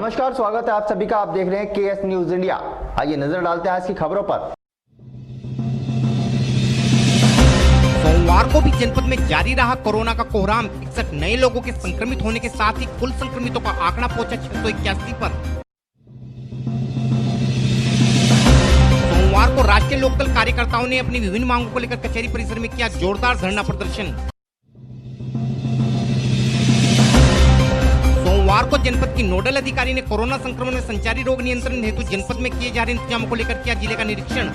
नमस्कार, स्वागत है आप सभी का। आप देख रहे हैं केएस न्यूज इंडिया। आइए नजर डालते हैं आज की खबरों पर। सोमवार को भी जनपद में जारी रहा कोरोना का कोहराम। 61 नए लोगों के संक्रमित होने के साथ ही कुल संक्रमितों का आंकड़ा पहुंचा 681 पर। सोमवार को राष्ट्रीय लोकदल कार्यकर्ताओं ने अपनी विभिन्न मांगों को लेकर कचहरी परिसर में किया जोरदार धरना प्रदर्शन। सोमवार को जनपद की नोडल अधिकारी ने कोरोना संक्रमण में संचारी रोग नियंत्रण हेतु जनपद में किए जा रहे इंतजामों को लेकर किया जिले का निरीक्षण।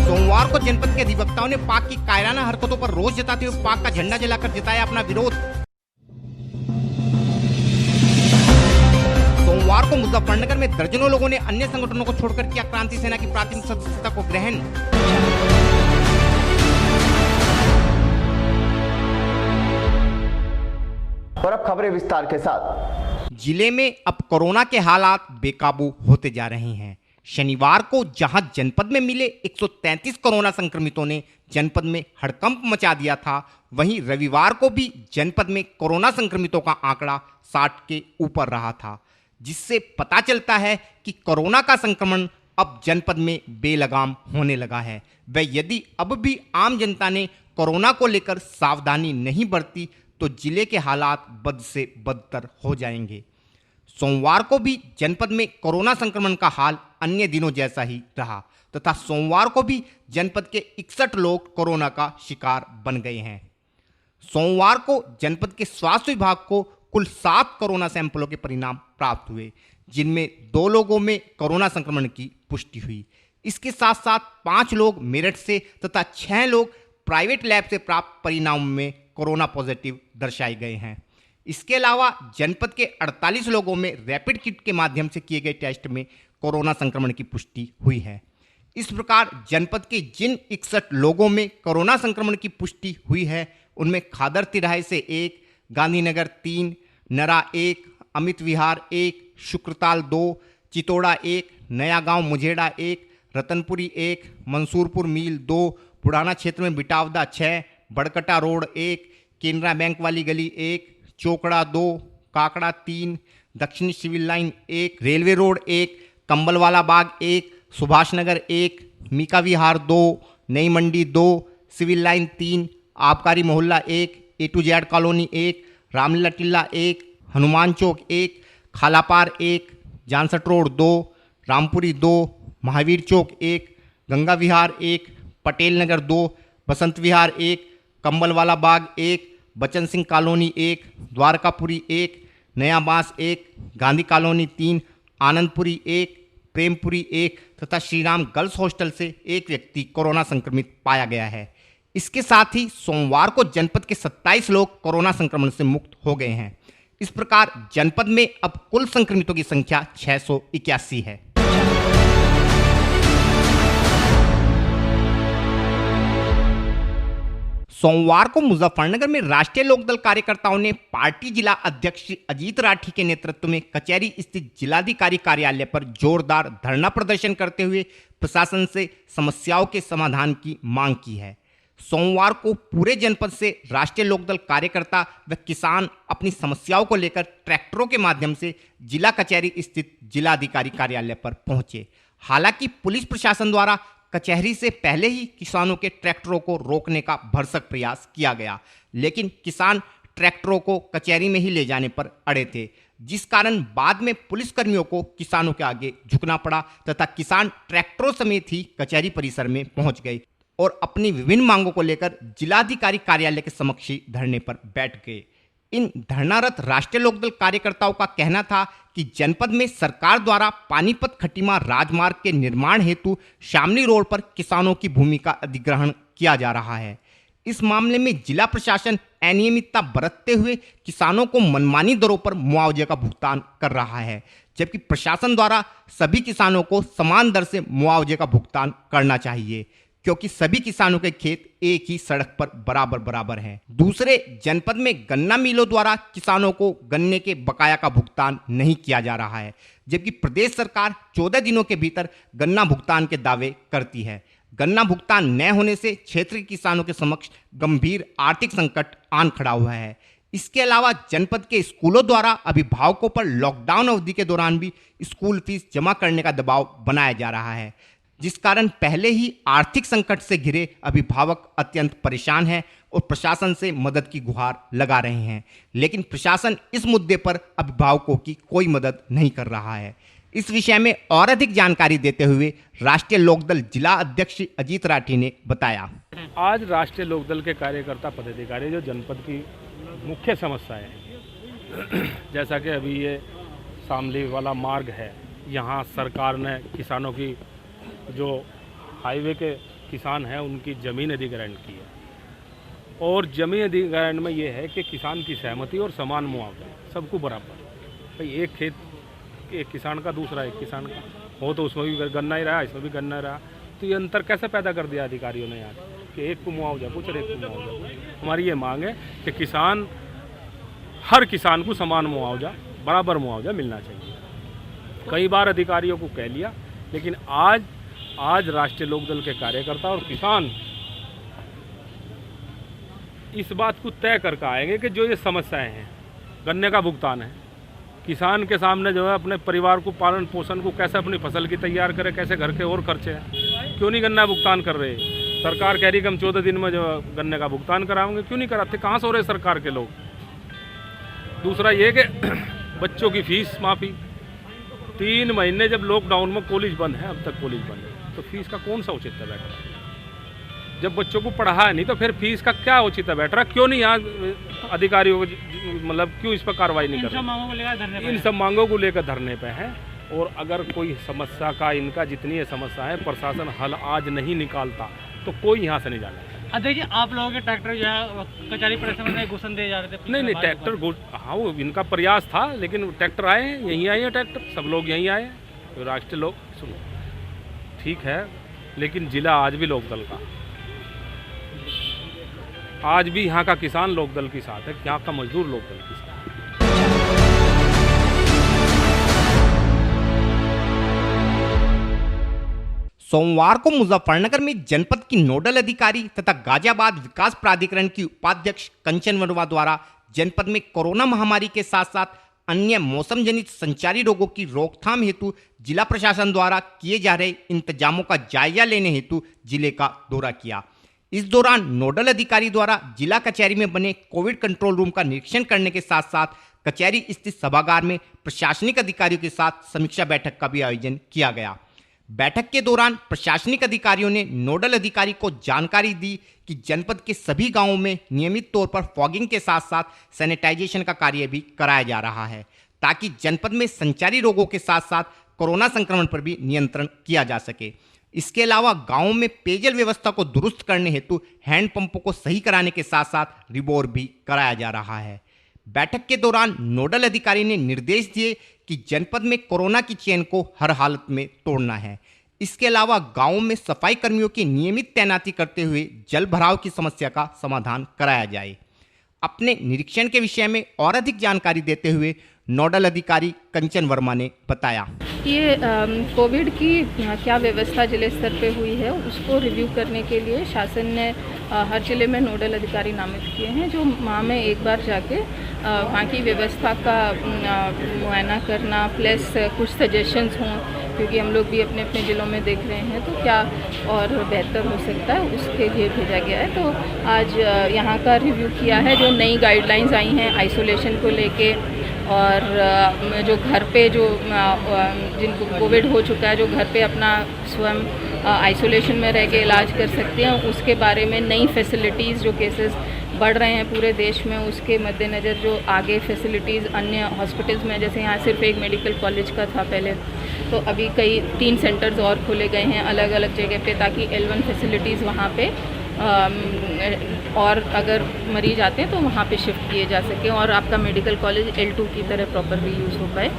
सोमवार को जनपद के अधिवक्ताओं ने पाक की कायराना हरकतों पर रोष जताते हुए पाक का झंडा जलाकर जताया अपना विरोध। सोमवार को मुजफ्फरनगर में दर्जनों लोगों ने अन्य संगठनों को छोड़कर किया क्रांति सेना की प्राथमिक सदस्यता को ग्रहण। और अब खबरें विस्तार के साथ। जिले में अब कोरोना के हालात बेकाबू होते जा रहे हैं। शनिवार को जहां जनपद में मिले 133 कोरोना संक्रमितों ने जनपद में हड़कंप मचा दिया था, वहीं रविवार को भी जनपद में कोरोना संक्रमितों का आंकड़ा 60 के ऊपर रहा था, जिससे पता चलता है कि कोरोना का संक्रमण अब जनपद में बेलगाम होने लगा है। वह यदि अब भी आम जनता ने कोरोना को लेकर सावधानी नहीं बरती तो जिले के हालात बद से बदतर हो जाएंगे। सोमवार को भी जनपद में कोरोना संक्रमण का हाल अन्य दिनों जैसा ही रहा तथा सोमवार को भी जनपद के 61 लोग कोरोना का शिकार बन गए हैं। सोमवार को जनपद के स्वास्थ्य विभाग को कुल 7 कोरोना सैंपलों के परिणाम प्राप्त हुए, जिनमें 2 लोगों में कोरोना संक्रमण की पुष्टि हुई। इसके साथ साथ 5 लोग मेरठ से तथा 6 लोग प्राइवेट लैब से प्राप्त परिणाम में कोरोना पॉजिटिव दर्शाए गए हैं। इसके अलावा जनपद के 48 लोगों में रैपिड किट के माध्यम से किए गए टेस्ट में कोरोना संक्रमण की पुष्टि हुई है। इस प्रकार जनपद के जिन 61 लोगों में कोरोना संक्रमण की पुष्टि हुई है, उनमें खादर तिराहे से 1, गांधीनगर 3, नरा 1, अमित विहार 1, शुक्रताल 2, चितौड़ा 1, नया गांव मुझेड़ा 1, रतनपुरी 1, मंसूरपुर मील 2, पुराना क्षेत्र में बिटावदा 6, बड़कटा रोड 1, केनरा बैंक वाली गली 1, चोकड़ा 2, काकड़ा 3, दक्षिणी civil line 1, railway road 1, Kambalwala Bagh 1, Subhash Nagar 1, Mika विहार 2, नई मंडी 2, सिविल लाइन 3, आबकारी मोहल्ला 1, A to Z colony 1, Ramlila Tilla 1, Hanuman Chowk 1, Khalapar 1, Jansath road 2, Rampuri 2, Mahavir Chowk 1, Ganga Vihar 1, Patel Nagar 2, Basant Vihar 1, Kambalwala Bagh 1, Bachan Singh colony 1, Dwarkapuri 1, नया बांस 1, गांधी कॉलोनी 3, आनंदपुरी 1, प्रेमपुरी 1 तथा श्रीराम गर्ल्स हॉस्टल से एक व्यक्ति कोरोना संक्रमित पाया गया है। इसके साथ ही सोमवार को जनपद के 27 लोग कोरोना संक्रमण से मुक्त हो गए हैं। इस प्रकार जनपद में अब कुल संक्रमितों की संख्या 681 है। सोमवार को मुजफ्फरनगर में राष्ट्रीय लोकदल कार्यकर्ताओं ने पार्टी जिला अध्यक्ष अजीत राठी के नेतृत्व में कचहरी स्थित जिलाधिकारी कार्यालय पर जोरदार धरना प्रदर्शन करते हुए प्रशासन से समस्याओं के समाधान की मांग की है। सोमवार को पूरे जनपद से राष्ट्रीय लोकदल कार्यकर्ता व किसान अपनी समस्याओं को लेकर ट्रैक्टरों के माध्यम से जिला कचहरी स्थित जिलाधिकारी कार्यालय पर पहुंचे। हालांकि पुलिस प्रशासन द्वारा कचहरी से पहले ही किसानों के ट्रैक्टरों को रोकने का भरसक प्रयास किया गया, लेकिन किसान ट्रैक्टरों को कचहरी में ही ले जाने पर अड़े थे, जिस कारण बाद में पुलिसकर्मियों को किसानों के आगे झुकना पड़ा तथा किसान ट्रैक्टरों समेत ही कचहरी परिसर में पहुंच गए और अपनी विभिन्न मांगों को लेकर जिलाधिकारी कार्यालय के समक्ष ही धरने पर बैठ गए। इन धरनारत राष्ट्रीय लोकदल कार्यकर्ताओं का कहना था कि जनपद में सरकार द्वारा पानीपत खटीमा राजमार्ग के निर्माण हेतु शामली रोड पर किसानों की भूमि का अधिग्रहण किया जा रहा है। इस मामले में जिला प्रशासन अनियमितता बरतते हुए किसानों को मनमानी दरों पर मुआवजे का भुगतान कर रहा है, जबकि प्रशासन द्वारा सभी किसानों को समान दर से मुआवजे का भुगतान करना चाहिए, क्योंकि सभी किसानों के खेत एक ही सड़क पर बराबर बराबर हैं। दूसरे, जनपद में गन्ना मिलों द्वारा किसानों को गन्ने के बकाया का भुगतान नहीं किया जा रहा है, जबकि प्रदेश सरकार 14 दिनों के भीतर गन्ना भुगतान के दावे करती है। गन्ना भुगतान न होने से क्षेत्र के किसानों के समक्ष गंभीर आर्थिक संकट आन खड़ा हुआ है। इसके अलावा जनपद के स्कूलों द्वारा अभिभावकों पर लॉकडाउन अवधि के दौरान भी स्कूल फीस जमा करने का दबाव बनाया जा रहा है, जिस कारण पहले ही आर्थिक संकट से घिरे अभिभावक अत्यंत परेशान हैं और प्रशासन से मदद की गुहार लगा रहे हैं। लेकिन प्रशासन इस मुद्दे पर अभिभावकों की कोई मदद नहीं कर रहा है। इस विषय में और अधिक जानकारी देते हुए राष्ट्रीय लोकदल जिला अध्यक्ष अजीत राठी ने बताया। आज राष्ट्रीय लोकदल के कार्यकर्ता पदाधिकारी जो जनपद की मुख्य समस्याएं हैं, जैसा कि अभी ये शामली वाला मार्ग है, यहाँ सरकार ने किसानों की जो हाईवे के किसान हैं उनकी ज़मीन अधिग्रहण की है और ज़मीन अधिग्रहण में ये है कि किसान की सहमति और समान मुआवजा सबको बराबर। भाई एक खेत एक किसान का दूसरा एक किसान का हो तो उसमें भी गन्ना ही रहा, इसमें भी गन्ना ही रहा, तो ये अंतर कैसे पैदा कर दिया अधिकारियों ने यहाँ कि एक को मुआवजा कुछ और एक को मुआवजा कुछ। हमारी ये मांग है कि हर किसान को समान मुआवजा बराबर मुआवजा मिलना चाहिए। कई बार अधिकारियों को कह लिया, लेकिन आज राष्ट्रीय लोकदल के कार्यकर्ता और किसान इस बात को तय करके आएंगे कि जो ये समस्याएं हैं, गन्ने का भुगतान है, किसान के सामने जो है अपने परिवार को पालन पोषण को कैसे अपनी फसल की तैयार करे, कैसे घर के और खर्चे हैं, क्यों नहीं गन्ना भुगतान कर रहे। सरकार कह रही कि हम 14 दिन में जो गन्ने का भुगतान कराएंगे, क्यों नहीं कराते, कहाँ से हो रहे सरकार के लोग। दूसरा ये कि बच्चों की फीस माफ़ी, 3 महीने जब लॉकडाउन में कॉलेज बंद है, अब तक कॉलेज बंद है, तो फीस का कौन सा औचित्य बैठ रहा है। जब बच्चों को पढ़ाया नहीं तो फिर फीस का क्या औचित्य बैठ रहा है। क्यों नहीं यहाँ अधिकारियों को मतलब क्यों इस पर कार्रवाई नहीं कर रहे। इन सब मांगों को लेकर धरने पे हैं और अगर कोई समस्या का इनका जितनी समस्या है प्रशासन हल आज नहीं निकालता तो कोई यहाँ से नहीं जाना। देखिए आप लोगों के ट्रैक्टर जो है कचहरी परिसर में घुसन दे जा रहे थे। नहीं ट्रैक्टर हाँ वो इनका प्रयास था, लेकिन ट्रैक्टर आए हैं, यहीं आए हैं ट्रैक्टर, सब लोग यहीं आए हैं। तो राष्ट्रीय लोग सुनो ठीक है, लेकिन जिला आज भी लोकदल का, आज भी यहाँ का किसान लोकदल के साथ है, यहाँ का मजदूर लोकदल के साथ है। सोमवार को मुजफ्फरनगर में जनपद की नोडल अधिकारी तथा गाजियाबाद विकास प्राधिकरण की उपाध्यक्ष कंचन वर्मा द्वारा जनपद में कोरोना महामारी के साथ साथ अन्य मौसम जनित संचारी रोगों की रोकथाम हेतु जिला प्रशासन द्वारा किए जा रहे इंतजामों का जायजा लेने हेतु जिले का दौरा किया। इस दौरान नोडल अधिकारी द्वारा जिला कचहरी में बने कोविड कंट्रोल रूम का निरीक्षण करने के साथ साथ कचहरी स्थित सभागार में प्रशासनिक अधिकारियों के साथ समीक्षा बैठक का भी आयोजन किया गया। बैठक के दौरान प्रशासनिक अधिकारियों ने नोडल अधिकारी को जानकारी दी कि जनपद के सभी गांवों में नियमित तौर पर फॉगिंग के साथ साथ सैनिटाइजेशन का कार्य भी कराया जा रहा है, ताकि जनपद में संचारी रोगों के साथ साथ कोरोना संक्रमण पर भी नियंत्रण किया जा सके। इसके अलावा गांवों में पेयजल व्यवस्था को दुरुस्त करने हेतु हैंडपंपों को सही कराने के साथ साथ रिबोर भी कराया जा रहा है। बैठक के दौरान नोडल अधिकारी ने निर्देश दिए कि जनपद में कोरोना की चेन को हर हालत में तोड़ना है। इसके अलावा गांवों में सफाई कर्मियों की नियमित तैनाती करते हुए जल भराव की समस्या का समाधान कराया जाए। अपने निरीक्षण के विषय में और अधिक जानकारी देते हुए नोडल अधिकारी कंचन वर्मा ने बताया। ये कोविड की क्या व्यवस्था जिले स्तर पे हुई है उसको रिव्यू करने के लिए शासन ने हर जिले में नोडल अधिकारी नामित किए हैं, जो माह में एक बार जाके वहाँ की व्यवस्था का मुआयना करना प्लस कुछ सजेशंस हों, क्योंकि हम लोग भी अपने अपने ज़िलों में देख रहे हैं तो क्या और बेहतर हो सकता है उसके लिए भेजा गया है। तो आज यहाँ का रिव्यू किया है, जो नई गाइडलाइंस आई हैं आइसोलेशन को लेके और जो घर पे जो जिनको कोविड हो चुका है, जो घर पे अपना स्वयं आइसोलेशन में रह के इलाज कर सकते हैं, उसके बारे में नई फैसिलिटीज़ जो केसेस बढ़ रहे हैं पूरे देश में उसके मद्देनज़र जो आगे फैसिलिटीज़ अन्य हॉस्पिटल्स में, जैसे यहाँ सिर्फ एक मेडिकल कॉलेज का था पहले, तो अभी कई 3 सेंटर्स और खोले गए हैं अलग अलग जगह पे, ताकि L1 फैसिलिटीज़ वहाँ पे और अगर मरीज आते हैं तो वहाँ पे शिफ्ट किए जा सकें और आपका मेडिकल कॉलेज L2 की तरह प्रॉपरली यूज़ हो पाए।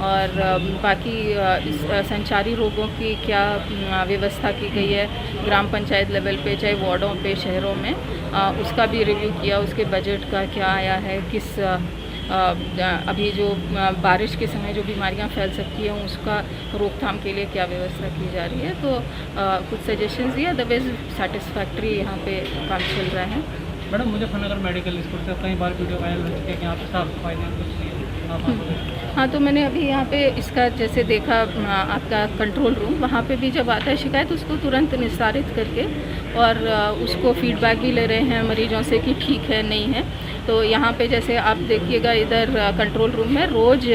और बाकी इस संचारी रोगों की क्या व्यवस्था की गई है ग्राम पंचायत लेवल पे, चाहे वार्डों पे, शहरों में, उसका भी रिव्यू किया। उसके बजट का क्या आया है, किस अभी जो बारिश के समय जो बीमारियां फैल सकती हैं उसका रोकथाम के लिए क्या व्यवस्था की जा रही है। तो कुछ सजेशंस दिए, अदरवाइज सेटिस्फैक्ट्री यहाँ पे काम चल रहा है। मैडम मुजफ्फरनगर मेडिकल स्कूल से कई बार वीडियो वायरल हो चुके हैं कि यहाँ पे साफ सफाई नहीं कुछ नहीं है। आप हाँ, तो मैंने अभी यहाँ पे इसका जैसे देखा आपका कंट्रोल रूम, वहाँ पे भी जब आता है शिकायत उसको तुरंत निस्तारित करके और उसको फीडबैक भी ले रहे हैं मरीजों से कि ठीक है नहीं है। तो यहाँ पे जैसे आप देखिएगा इधर कंट्रोल रूम में रोज़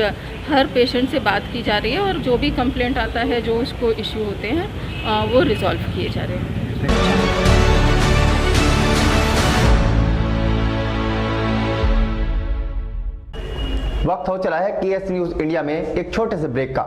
हर पेशेंट से बात की जा रही है और जो भी कंप्लेंट आता है, जो उसको इश्यू होते हैं वो रिजॉल्व किए जा रहे हैं। वक्त हो चला है केएस न्यूज इंडिया में एक छोटे से ब्रेक का।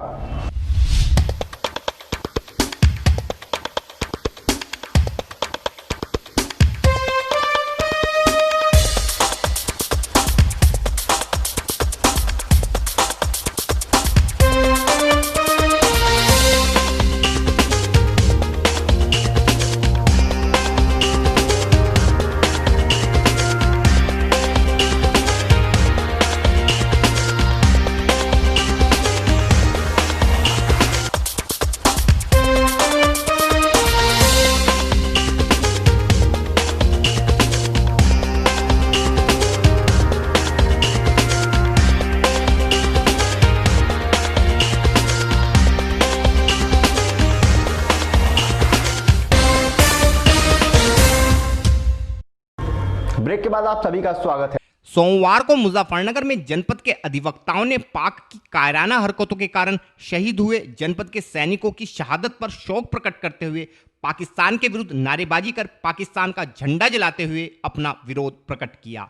ब्रेक के बाद आप सभी का स्वागत है। सोमवार को मुजफ्फरनगर में जनपद के अधिवक्ताओं ने पाक की कायराना हरकतों के कारण शहीद हुए जनपद के सैनिकों की शहादत पर शोक प्रकट करते हुए पाकिस्तान के विरुद्ध नारेबाजी कर पाकिस्तान का झंडा जलाते हुए अपना विरोध प्रकट किया।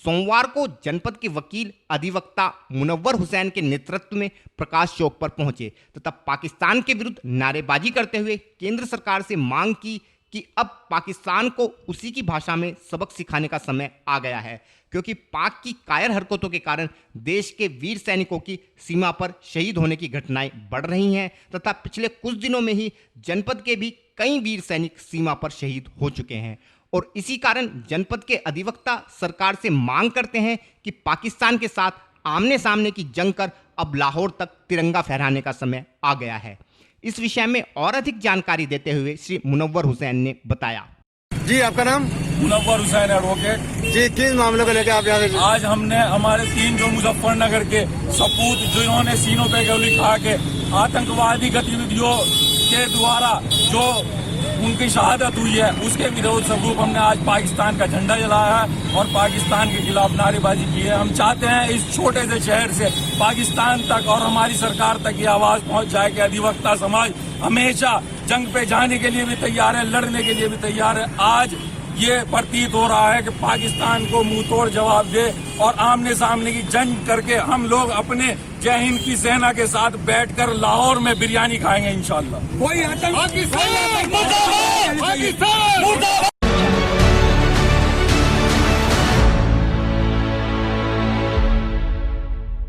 सोमवार को जनपद के वकील अधिवक्ता मुनव्वर हुसैन के नेतृत्व में प्रकाश चौक पर पहुंचे तथा पाकिस्तान के विरुद्ध नारेबाजी करते हुए केंद्र सरकार से मांग की कि अब पाकिस्तान को उसी की भाषा में सबक सिखाने का समय आ गया है, क्योंकि पाक की कायर हरकतों के कारण देश के वीर सैनिकों की सीमा पर शहीद होने की घटनाएं बढ़ रही हैं तथा पिछले कुछ दिनों में ही जनपद के भी कई वीर सैनिक सीमा पर शहीद हो चुके हैं। और इसी कारण जनपद के अधिवक्ता सरकार से मांग करते हैं कि पाकिस्तान के साथ आमने सामने की जंग कर अब लाहौर तक तिरंगा फहराने का समय आ गया है। इस विषय में और अधिक जानकारी देते हुए श्री मुनव्वर हुसैन ने बताया। जी, आपका नाम? मुनव्वर हुसैन एडवोकेट। जी, किस मामले को लेकर आप यहाँ पे? आज हमने हमारे 3 जो मुजफ्फरनगर के सपूत जिन्होंने सीनों पे गोली खा के आतंकवादी गतिविधियों के द्वारा जो उनकी शहादत हुई है, उसके विरोध स्वरूप हमने आज पाकिस्तान का झंडा जलाया है और पाकिस्तान के खिलाफ नारेबाजी की है। हम चाहते हैं इस छोटे से शहर से पाकिस्तान तक और हमारी सरकार तक ये आवाज पहुंच जाए कि अधिवक्ता समाज हमेशा जंग पे जाने के लिए भी तैयार है, लड़ने के लिए भी तैयार है। आज ये प्रतीत हो रहा है कि पाकिस्तान को मुंह तोड़ जवाब दे और आमने सामने की जंग करके हम लोग अपने जय हिंद की सेना के साथ बैठकर लाहौर में बिरयानी खाएंगे इंशाल्लाह। कोई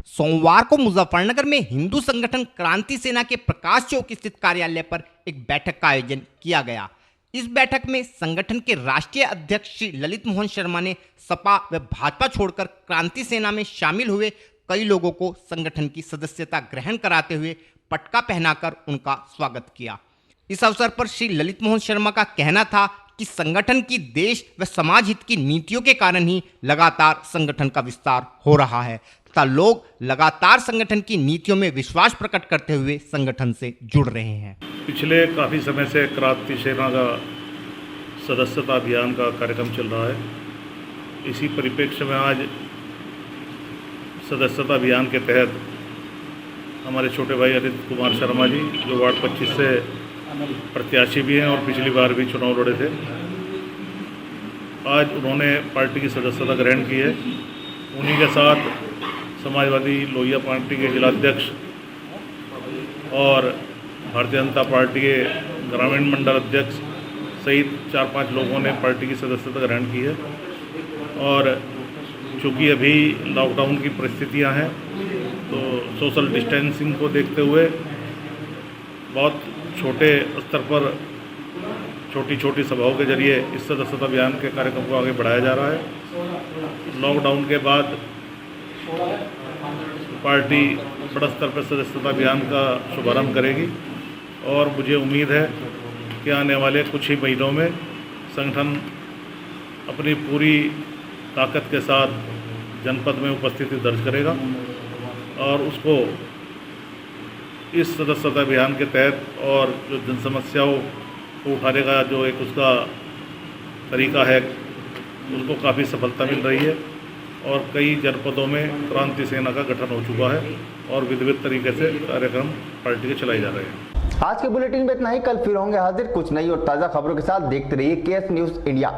सोमवार को मुजफ्फरनगर में हिंदू संगठन क्रांति सेना के प्रकाश चौक स्थित कार्यालय पर एक बैठक का आयोजन किया गया। इस बैठक में संगठन के राष्ट्रीय अध्यक्ष श्री ललित मोहन शर्मा ने सपा व भाजपा छोड़कर क्रांति सेना में शामिल हुए कई लोगों को संगठन की सदस्यता ग्रहण कराते हुए पटका पहनाकर उनका स्वागत किया। इस अवसर पर श्री ललित मोहन शर्मा का कहना था कि संगठन की देश व समाज हित की नीतियों के कारण ही लगातार संगठन का विस्तार हो रहा है तथा लोग लगातार संगठन की नीतियों में विश्वास प्रकट करते हुए संगठन से जुड़ रहे हैं। पिछले काफ़ी समय से क्रांति सेना का सदस्यता अभियान का कार्यक्रम चल रहा है। इसी परिप्रेक्ष्य में आज सदस्यता अभियान के तहत हमारे छोटे भाई आदित्य कुमार शर्मा जी, जो वार्ड 25 से प्रत्याशी भी हैं और पिछली बार भी चुनाव लड़े थे, आज उन्होंने पार्टी की सदस्यता ग्रहण की है। उन्हीं के साथ समाजवादी लोहिया पार्टी के जिलाध्यक्ष और भारतीय जनता पार्टी के ग्रामीण मंडल अध्यक्ष सहित 4-5 लोगों ने पार्टी की सदस्यता ग्रहण की है। और चूँकि अभी लॉकडाउन की परिस्थितियां हैं तो सोशल डिस्टेंसिंग को देखते हुए बहुत छोटे स्तर पर छोटी छोटी सभाओं के जरिए इस सदस्यता अभियान के कार्यक्रम को आगे बढ़ाया जा रहा है। लॉकडाउन के बाद पार्टी बड़ा स्तर पर सदस्यता अभियान का शुभारंभ करेगी और मुझे उम्मीद है कि आने वाले कुछ ही महीनों में संगठन अपनी पूरी ताकत के साथ जनपद में उपस्थिति दर्ज करेगा और उसको इस सदस्यता अभियान के तहत और जो जन समस्याओं को उठाने का जो एक उसका तरीका है उसको काफ़ी सफलता मिल रही है और कई जनपदों में क्रांति सेना का गठन हो चुका है और विधिवत तरीके से कार्यक्रम पार्टी के चलाए जा रहे हैं। आज के बुलेटिन में इतना ही। कल फिर होंगे हाजिर कुछ नई और ताज़ा खबरों के साथ। देखते रहिए केएस न्यूज़ इंडिया।